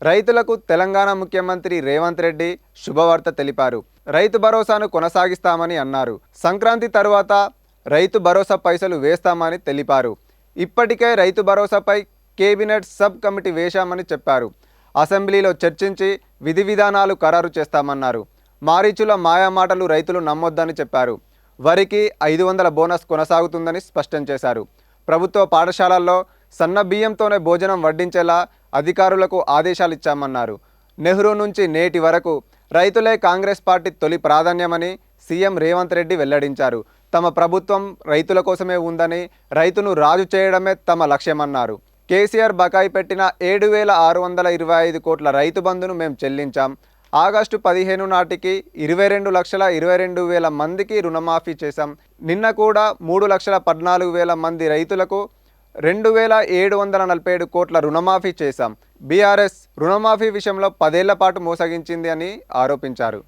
రైతులకు తెలంగాణ ముఖ్యమంత్రి రేవంత్ రెడ్డి శుభవార్త తెలిపారు. రైతు భరోసాను కొనసాగిస్తామని అన్నారు. సంక్రాంతి తర్వాత రైతు భరోసా పైసలు వేస్తామని తెలిపారు. ఇప్పటికే రైతు భరోసాపై కేబినెట్ సబ్ కమిటీ వేశామని చెప్పారు. అసెంబ్లీలో చర్చించి విధి విధానాలు ఖరారు చేస్తామన్నారు. మారీచుల మాయామాటలు రైతులు నమ్మొద్దని చెప్పారు. వరికి 500 బోనస్ కొనసాగుతుందని స్పష్టం చేశారు. ప్రభుత్వ పాఠశాలల్లో సన్న బియ్యంతోనే భోజనం వడ్డించేలా అధికారులకు ఆదేశాలు ఇచ్చామన్నారు. నెహ్రూ నుంచి నేటి వరకు రైతులే కాంగ్రెస్ పార్టీ తొలి ప్రాధాన్యమని సీఎం రేవంత్ రెడ్డి వెల్లడించారు. తమ ప్రభుత్వం రైతుల కోసమే ఉందని, రైతును రాజు చేయడమే తమ లక్ష్యమన్నారు. కేసీఆర్ బకాయి పెట్టిన 7,625 కోట్ల రైతు బంధును మేము చెల్లించాం. ఆగస్టు 15 నాటికి 22,22,000 మందికి రుణమాఫీ చేశాం. నిన్న కూడా 3,14,000 మంది రైతులకు 2,747 కోట్ల రుణమాఫీ చేశాం. బీఆర్ఎస్ రుణమాఫీ విషయంలో 10 ఏళ్ల పాటు మోసగించింది అని ఆరోపించారు.